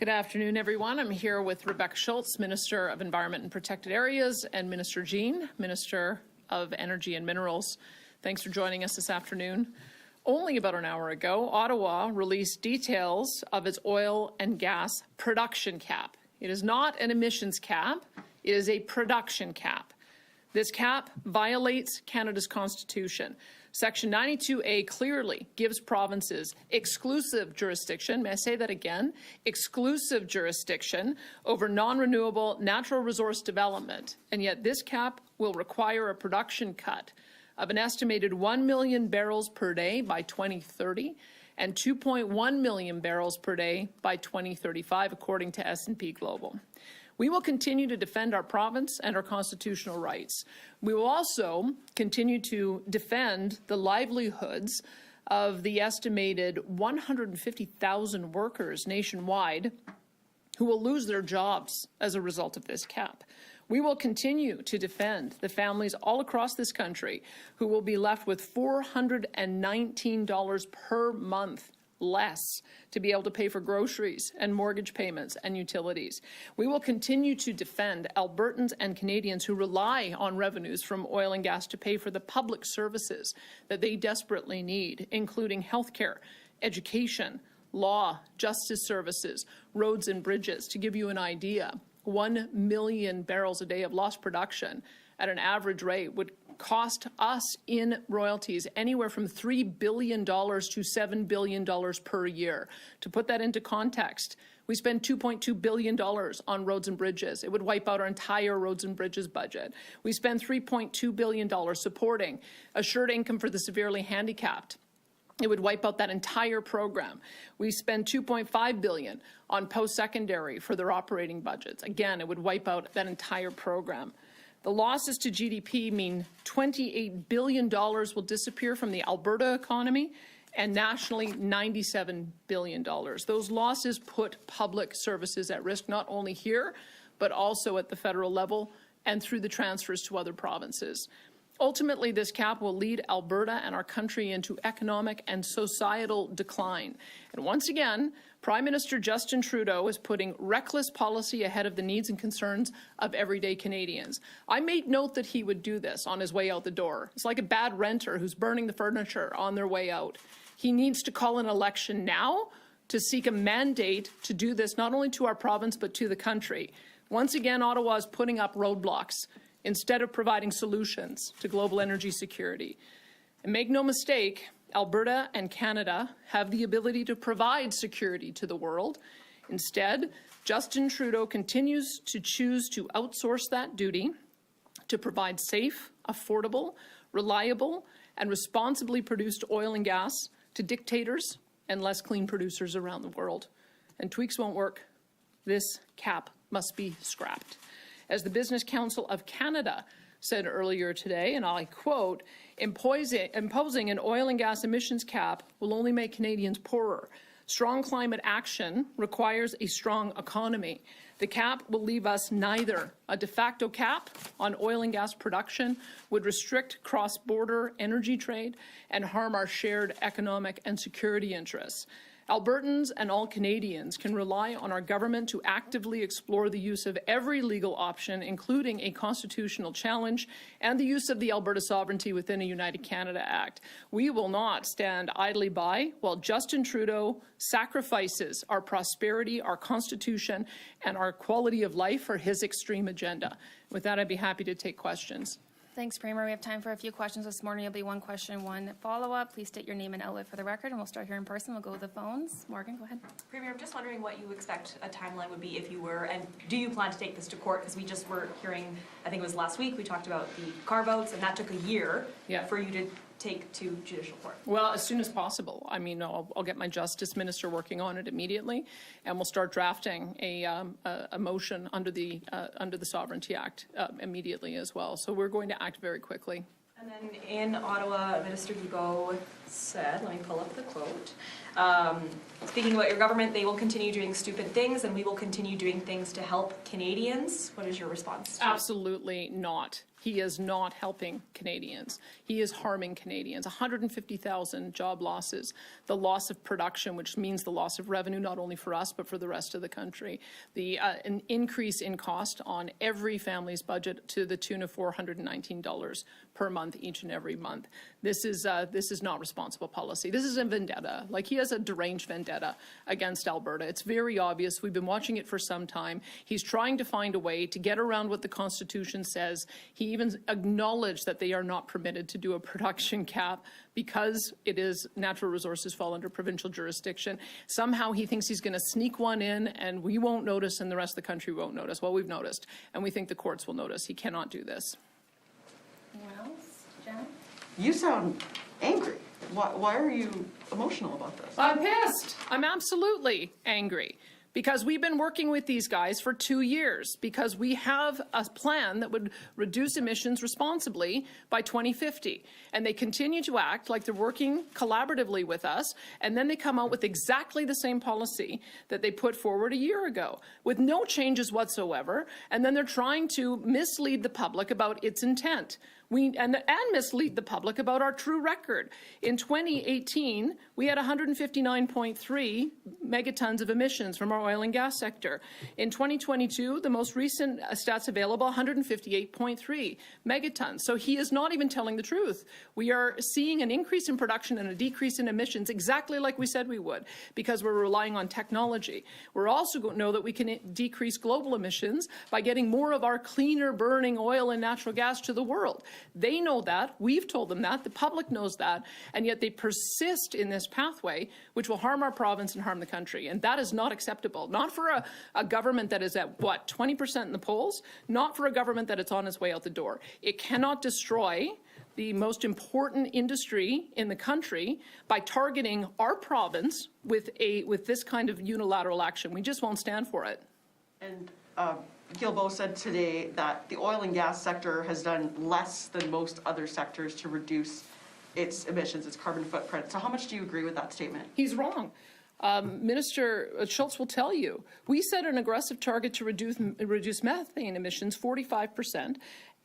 Good afternoon, everyone. I'm here with Rebecca Schulz, Minister of Environment and Protected Areas, and Minister Jean, Minister of Energy and Minerals. Thanks for joining us this afternoon. Only about an hour ago, Ottawa released details of its oil and gas production cap. It is not an emissions cap, it is a production cap. This cap violates Canada's Constitution. Section 92A clearly gives provinces exclusive jurisdiction, may I say that again, exclusive jurisdiction over non-renewable natural resource development, and yet this cap will require a production cut of an estimated 1 million barrels per day by 2030 and 2.1 million barrels per day by 2035, according to S&P Global. We will continue to defend our province and our constitutional rights. We will also continue to defend the livelihoods of the estimated 150,000 workers nationwide who will lose their jobs as a result of this cap. We will continue to defend the families all across this country who will be left with $419 per month less to be able to pay for groceries and mortgage payments and utilities. We will continue to defend Albertans and Canadians who rely on revenues from oil and gas to pay for the public services that they desperately need, including healthcare, education, law, justice services, roads and bridges. To give you an idea, 1 million barrels a day of lost production at an average rate would cost us in royalties anywhere from $3 billion to $7 billion per year. To put that into context, we spend $2.2 billion on roads and bridges. It would wipe out our entire roads and bridges budget. We spend $3.2 billion supporting assured income for the severely handicapped. It would wipe out that entire program. We spend $2.5 billion on post-secondary for their operating budgets. Again, it would wipe out that entire program. The losses to GDP mean $28 billion will disappear from the Alberta economy, and nationally, $97 billion. Those losses put public services at risk, not only here, but also at the federal level and through the transfers to other provinces. Ultimately, this cap will lead Alberta and our country into economic and societal decline. And once again, Prime Minister Justin Trudeau is putting reckless policy ahead of the needs and concerns of everyday Canadians. I made note that he would do this on his way out the door. It's like a bad renter who's burning the furniture on their way out. He needs to call an election now to seek a mandate to do this not only to our province but to the country. Once again, Ottawa is putting up roadblocks instead of providing solutions to global energy security. And make no mistake, Alberta and Canada have the ability to provide security to the world. Instead, Justin Trudeau continues to choose to outsource that duty to provide safe, affordable, reliable, and responsibly produced oil and gas to dictators and less clean producers around the world. And tweaks won't work. This cap must be scrapped. As the Business Council of Canada said earlier today, and I quote, imposing an oil and gas emissions cap will only make Canadians poorer. Strong climate action requires a strong economy. The cap will leave us neither. A de facto cap on oil and gas production would restrict cross-border energy trade and harm our shared economic and security interests. Albertans and all Canadians can rely on our government to actively explore the use of every legal option, including a constitutional challenge and the use of the Alberta Sovereignty within a United Canada Act. We will not stand idly by while Justin Trudeau sacrifices our prosperity, our Constitution, and our quality of life for his extreme agenda. With that, I'd be happy to take questions. Thanks, Premier. We have time for a few questions this morning. It'll be one question, one follow-up. Please state your name and outlet for the record, and we'll start here in person. We'll go with the phones. Morgan, go ahead. Premier, I'm just wondering what you expect a timeline would be if you were, and do you plan to take this to court? Because we just were hearing, I think it was last week, we talked about the carve-outs, and that took a year for you to take to judicial court. Well, as soon as possible. I mean, I'll get my Justice Minister working on it immediately, and we'll start drafting a motion under the Sovereignty Act immediately as well. So we're going to act very quickly. And then in Ottawa, Minister Guilbeault said, let me pull up the quote, speaking about your government, they will continue doing stupid things and we will continue doing things to help Canadians. What is your response to Absolutely not. he is not helping Canadians. He is harming Canadians. 150,000 job losses, the loss of production, which means the loss of revenue, not only for us, but for the rest of the country. An increase in cost on every family's budget to the tune of $419 per month, each and every month. This is not responsible policy. This is a vendetta. Like, he has a deranged vendetta against Alberta. It's very obvious. We've been watching it for some time. He's trying to find a way to get around what the Constitution says. He even acknowledged that they are not permitted to do a production cap because it is natural resources fall under provincial jurisdiction. Somehow he thinks he's going to sneak one in and we won't notice and the rest of the country won't notice. Well, we've noticed, and we think the courts will notice. He cannot do this. Anyone else? Jen? You sound angry. Why are you emotional about this? I'm pissed. I'm absolutely angry. Because we've been working with these guys for 2 years, because we have a plan that would reduce emissions responsibly by 2050. And they continue to act like they're working collaboratively with us, and then they come out with exactly the same policy that they put forward a year ago, with no changes whatsoever, and then they're trying to mislead the public about its intent. And mislead the public about our true record. In 2018, we had 159.3 megatons of emissions from our oil and gas sector. In 2022, the most recent stats available, 158.3 megatons. So he is not even telling the truth. We are seeing an increase in production and a decrease in emissions exactly like we said we would, because we're relying on technology. We're also going to know that we can decrease global emissions by getting more of our cleaner burning oil and natural gas to the world. They know that. We've told them that. The public knows that. And yet they persist in this pathway, which will harm our province and harm the country. And that is not acceptable. Not for a government that is at, 20% in the polls? Not for a government that it's on its way out the door. It cannot destroy the most important industry in the country by targeting our province with this kind of unilateral action. We just won't stand for it. And Guilbeault said today that the oil and gas sector has done less than most other sectors to reduce its emissions, its carbon footprint. So how much do you agree with that statement? He's wrong. Minister Schulz will tell you, we set an aggressive target to reduce methane emissions 45%.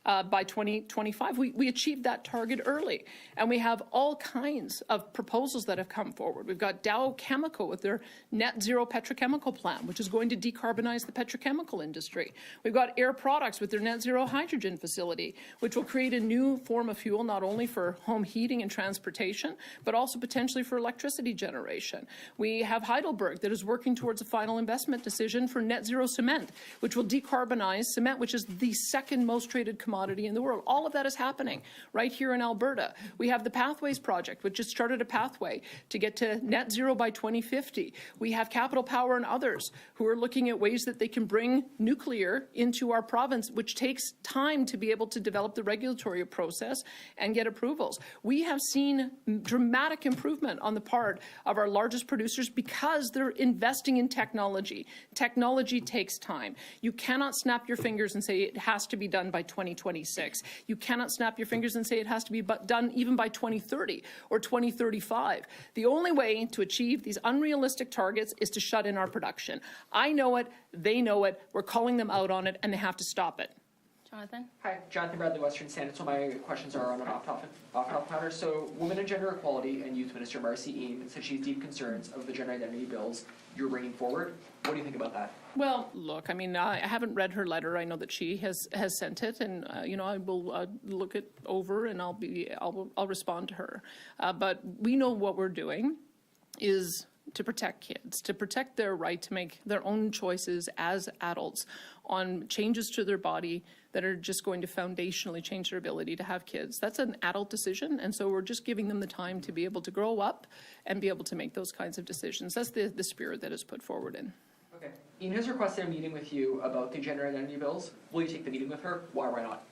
By 2025. We achieved that target early. And we have all kinds of proposals that have come forward. We've got Dow Chemical with their net zero petrochemical plan, which is going to decarbonize the petrochemical industry. We've got Air Products with their net zero hydrogen facility, which will create a new form of fuel, not only for home heating and transportation, but also potentially for electricity generation. We have Heidelberg that is working towards a final investment decision for net zero cement, which will decarbonize cement, which is the second most traded commodity in the world. All of that is happening right here in Alberta. We have the Pathways Project, which just started a pathway to get to net zero by 2050. We have Capital Power and others who are looking at ways that they can bring nuclear into our province, which takes time to be able to develop the regulatory process and get approvals. We have seen dramatic improvement on the part of our largest producers because they're investing in technology. Technology takes time. You cannot snap your fingers and say it has to be done by 2026. You cannot snap your fingers and say it has to be done even by 2030 or 2035. The only way to achieve these unrealistic targets is to shut in our production. I know it, they know it, we're calling them out on it, and they have to stop it. Jonathan? Hi, Jonathan Bradley, Western Standard. So my questions are on an off-topic matter. So Women and Gender Equality and Youth Minister Marcy Eaton said she has deep concerns of the gender identity bills you're bringing forward. What do you think about that? Well, look, I mean, I haven't read her letter. I know that she has sent it, and I will look it over, and I'll respond to her. But we know what we're doing is to protect kids, to protect their right to make their own choices as adults on changes to their body that are just going to foundationally change their ability to have kids. That's an adult decision, and so we're just giving them the time to be able to grow up and be able to make those kinds of decisions. That's the spirit that is put forward in. Okay. Ian has requested a meeting with you about the gender identity bills. Will you take the meeting with her? Why or why not?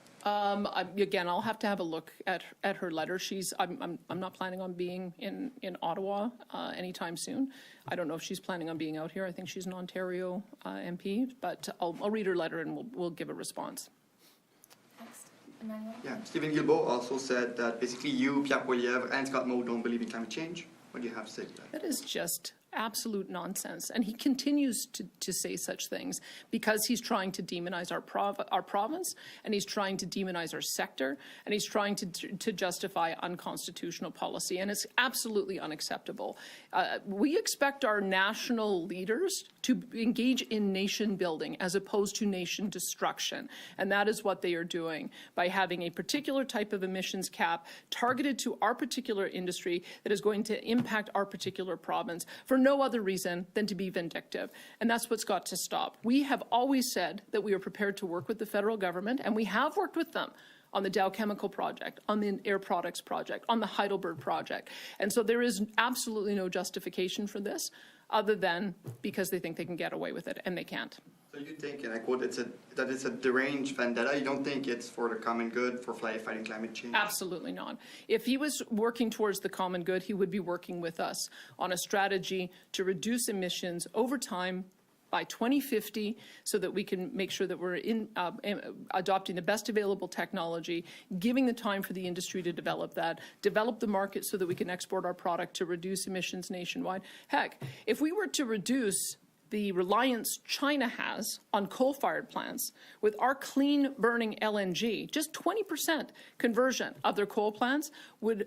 Again, I'll have to have a look at her letter. I'm not planning on being in Ottawa anytime soon. I don't know if she's planning on being out here. I think she's an Ontario MP, but I'll read her letter and we'll give a response. Next. Emmanuel? Yeah, Stephen Guilbeault also said that basically you, Pierre Poilievre, and Scott Moe don't believe in climate change. What do you have to say to that? That is just absolute nonsense. And he continues to say such things because he's trying to demonize our province, and he's trying to demonize our sector, and he's trying to justify unconstitutional policy. And it's absolutely unacceptable. We expect our national leaders to engage in nation building as opposed to nation destruction. And that is what they are doing by having a particular type of emissions cap targeted to our particular industry that is going to impact our particular province for no other reason than to be vindictive. And that's what's got to stop. We have always said that we are prepared to work with the federal government, and we have worked with them on the Dow Chemical Project, on the Air Products Project, on the Heidelberg Project. And so there is absolutely no justification for this other than because they think they can get away with it, and they can't. So you think, and I quote, that it's a deranged vendetta? You don't think it's for the common good, for fighting climate change? Absolutely not. If he was working towards the common good, he would be working with us on a strategy to reduce emissions over time by 2050 so that we can make sure that we're adopting the best available technology, giving the time for the industry to develop that, develop the market so that we can export our product to reduce emissions nationwide. Heck, if we were to reduce the reliance China has on coal-fired plants with our clean-burning LNG, just 20% conversion of their coal plants would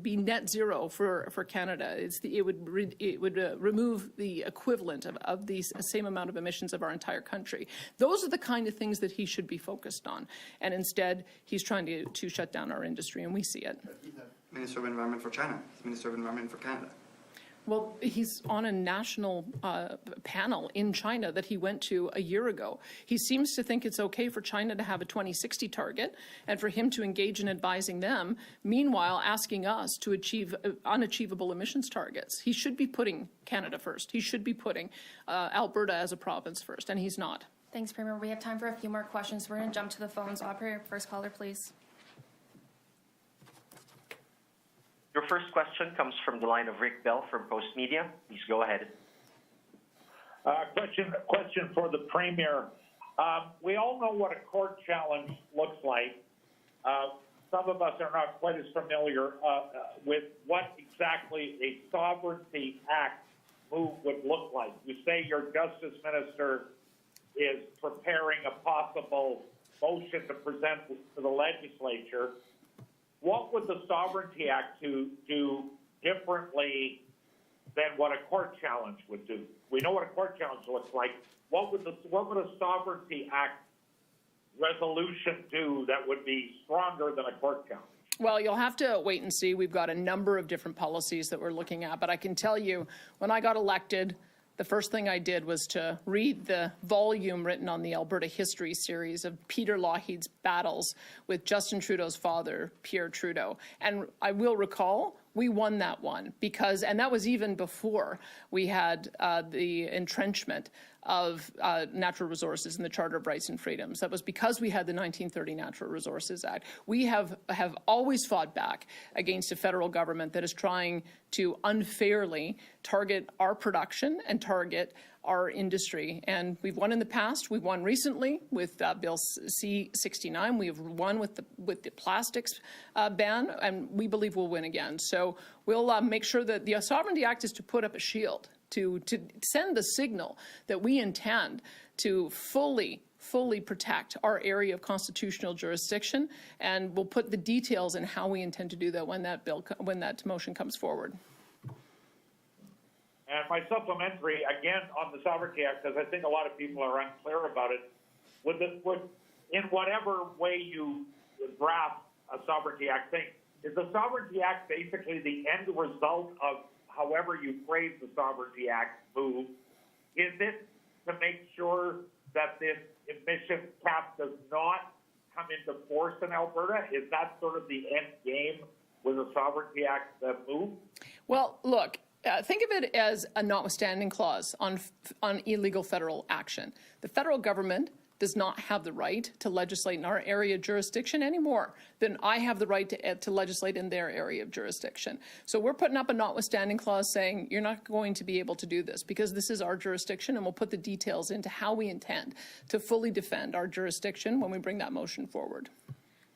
be net zero for Canada. It would remove the equivalent of the same amount of emissions of our entire country. Those are the kind of things that he should be focused on, and instead he's trying to shut down our industry, and we see it. Minister of Environment for China, Minister of Environment for Canada. Well, he's on a national panel in China that he went to a year ago. He seems to think it's okay for China to have a 2060 target and for him to engage in advising them, meanwhile asking us to achieve unachievable emissions targets. He should be putting Canada first. He should be putting Alberta as a province first, and he's not. Thanks, Premier. We have time for a few more questions. We're going to jump to the phones. Operator, first caller, please. Your first question comes from the line of Rick Bell from Post Media. Please go ahead. Question for the Premier. We all know what a court challenge looks like. Some of us are not quite as familiar with what exactly a Sovereignty Act move would look like. You say your Justice Minister is preparing a possible motion to present to the legislature. What would the Sovereignty Act do differently than what a court challenge would do? We know what a court challenge looks like. What would a Sovereignty Act resolution do that would be stronger than a court challenge? Well, you'll have to wait and see. We've got a number of different policies that we're looking at, but I can tell you, when I got elected, the first thing I did was to read the volume written on the Alberta history series of Peter Lougheed's battles with Justin Trudeau's father, Pierre Trudeau. And I will recall, we won that one because, and that was even before we had the entrenchment of natural resources in the Charter of Rights and Freedoms. That was because we had the 1930 Natural Resources Act. We have always fought back against a federal government that is trying to unfairly target our production and target our industry. And we've won in the past. We've won recently with Bill C-69. We have won with the plastics ban, and we believe we'll win again. So we'll make sure that the Sovereignty Act is to put up a shield, to send the signal that we intend to fully protect our area of constitutional jurisdiction, and we'll put the details in how we intend to do that when that motion comes forward. And my supplementary, again, on the Sovereignty Act, because I think a lot of people are unclear about it, would in whatever way you draft a Sovereignty Act thing, is the Sovereignty Act basically the end result of however you phrase the Sovereignty Act move? Is it to make sure that this emission cap does not come into force in Alberta? Is that sort of the end game with a Sovereignty Act move? Well, look, think of it as a notwithstanding clause on illegal federal action. The federal government does not have the right to legislate in our area of jurisdiction any more than I have the right to legislate in their area of jurisdiction. So we're putting up a notwithstanding clause saying you're not going to be able to do this because this is our jurisdiction, and we'll put the details into how we intend to fully defend our jurisdiction when we bring that motion forward.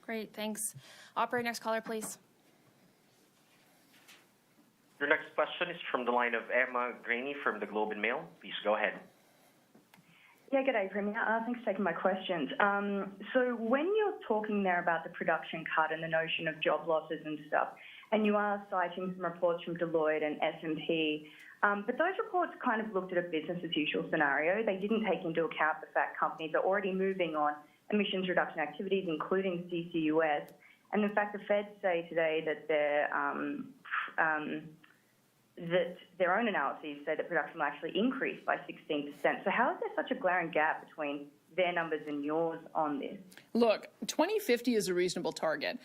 Great, thanks. Operator, next caller, please. Your next question is from the line of Emma Graney from the Globe and Mail. Please go ahead. Yeah, good day, Premier. Thanks for taking my questions. So when you're talking there about the production cut and the notion of job losses and stuff, and you are citing some reports from Deloitte and S&P, but those reports kind of looked at a business as usual scenario. They didn't take into account the fact companies are already moving on emissions reduction activities, including CCUS. And in fact, the Feds say today that their own analyses say that production will actually increase by 16%. So how is there such a glaring gap between their numbers and yours on this? Look, 2050 is a reasonable target.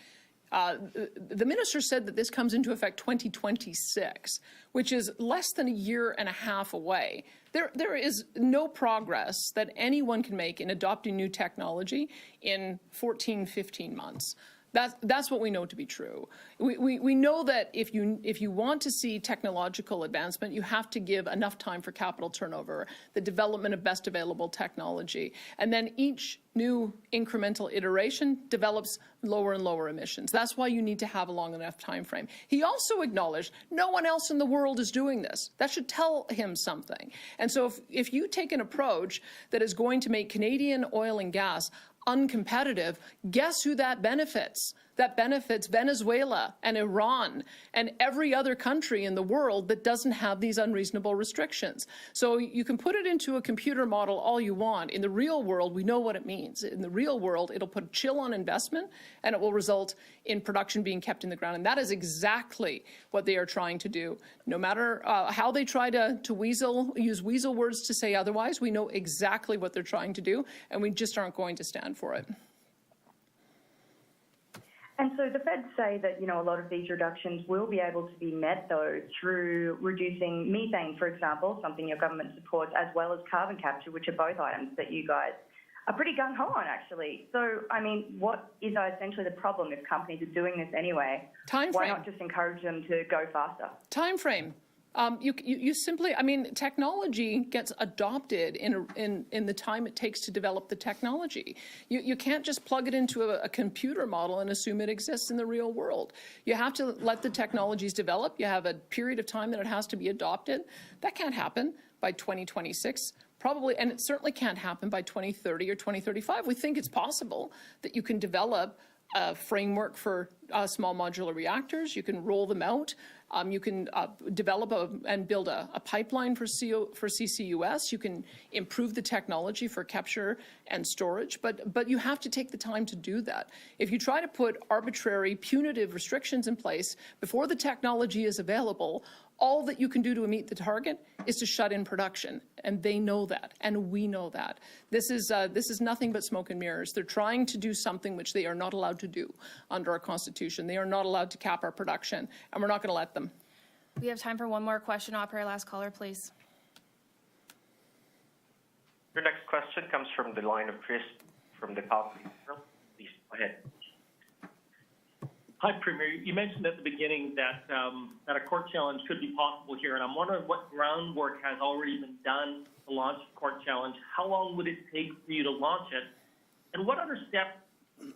The minister said that this comes into effect 2026, which is less than a year and a half away. There is no progress that anyone can make in adopting new technology in 14, 15 months. That's what we know to be true. We know that if you want to see technological advancement, you have to give enough time for capital turnover, the development of best available technology, and then each new incremental iteration develops lower and lower emissions. That's why you need to have a long enough time frame. He also acknowledged no one else in the world is doing this. That should tell him something. And so if you take an approach that is going to make Canadian oil and gas uncompetitive, guess who that benefits? That benefits Venezuela and Iran and every other country in the world that doesn't have these unreasonable restrictions. So you can put it into a computer model all you want. In the real world, we know what it means. In the real world, it'll put a chill on investment and it will result in production being kept in the ground. And that is exactly what they are trying to do. No matter how they try to use weasel words to say otherwise, we know exactly what they're trying to do, and we just aren't going to stand for it. And so the Feds say that, a lot of these reductions will be able to be met, though, through reducing methane, for example, something your government supports, as well as carbon capture, which are both items that you guys are pretty gung-ho on, actually. So, what is essentially the problem if companies are doing this anyway? Time frame. Why not just encourage them to go faster? Time frame. You simply, technology gets adopted in the time it takes to develop the technology. You can't just plug it into a computer model and assume it exists in the real world. You have to let the technologies develop. You have a period of time that it has to be adopted. That can't happen by 2026. Probably, and it certainly can't happen by 2030 or 2035. We think it's possible that you can develop a framework for small modular reactors. You can roll them out. You can develop and build a pipeline for CCUS. You can improve the technology for capture and storage, but you have to take the time to do that. If you try to put arbitrary, punitive restrictions in place before the technology is available, all that you can do to meet the target is to shut in production, and they know that, and we know that. This is nothing but smoke and mirrors. They're trying to do something which they are not allowed to do under our Constitution. They are not allowed to cap our production, and we're not going to let them. We have time for one more question. Operator, last caller, please. Your next question comes from the line of Chris from the Coffee. Please go ahead. Hi, Premier. You mentioned at the beginning that a court challenge could be possible here, and I'm wondering what groundwork has already been done to launch a court challenge. How long would it take for you to launch it? And what other steps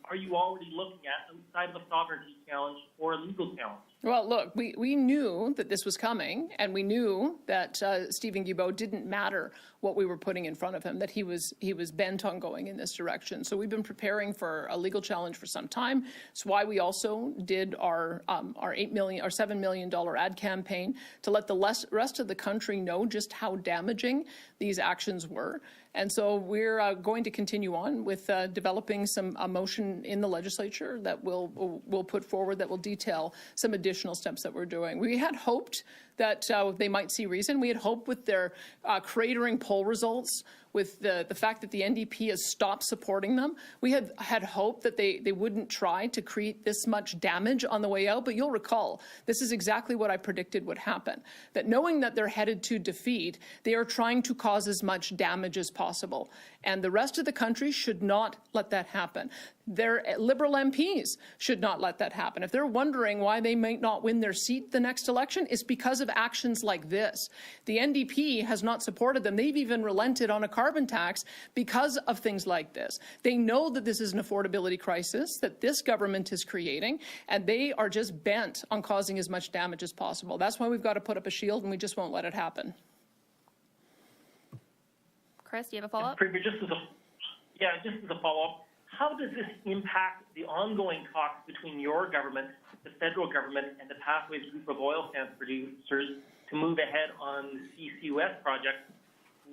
are you already looking at outside of a sovereignty challenge or a legal challenge? Well, look, we knew that this was coming, and we knew that Stephen Guilbeault didn't matter what we were putting in front of him, that he was bent on going in this direction. So we've been preparing for a legal challenge for some time. It's why we also did our $7 million ad campaign to let the rest of the country know just how damaging these actions were. And so we're going to continue on with developing a motion in the legislature that we'll put forward that will detail some additional steps that we're doing. We had hoped that they might see reason. We had hoped with their cratering poll results, with the fact that the NDP has stopped supporting them, we had hoped that they wouldn't try to create this much damage on the way out. But you'll recall, this is exactly what I predicted would happen, that knowing that they're headed to defeat, they are trying to cause as much damage as possible. And the rest of the country should not let that happen. Their Liberal MPs should not let that happen. If they're wondering why they might not win their seat the next election, it's because of of actions like this. The NDP has not supported them. They've even relented on a carbon tax because of things like this. They know that this is an affordability crisis that this government is creating, and they are just bent on causing as much damage as possible. That's why we've got to put up a shield, and we just won't let it happen. Chris, do you have a follow-up? Premier, just as a follow-up, how does this impact the ongoing talks between your government, the federal government, and the Pathways Group of oil sands producers to move ahead on the CCUS project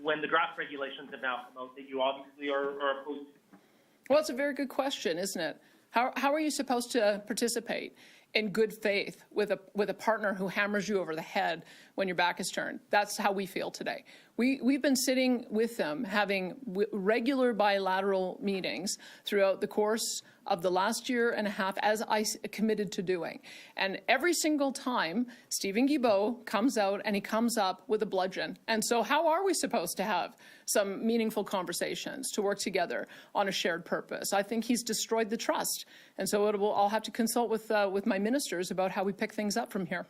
when the draft regulations have now come out that you obviously are opposed to? Well, it's a very good question, isn't it? How are you supposed to participate in good faith with a partner who hammers you over the head when your back is turned? That's how we feel today. We've been sitting with them, having regular bilateral meetings throughout the course of the last year and a half, as I committed to doing. And every single time, Stephen Guilbeault comes out and he comes up with a bludgeon. And so how are we supposed to have some meaningful conversations to work together on a shared purpose? I think he's destroyed the trust. And so I'll have to consult with my ministers about how we pick things up from here.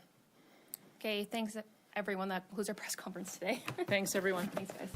Okay, thanks everyone. That concludes our press conference today. Thanks, everyone. Thanks, guys.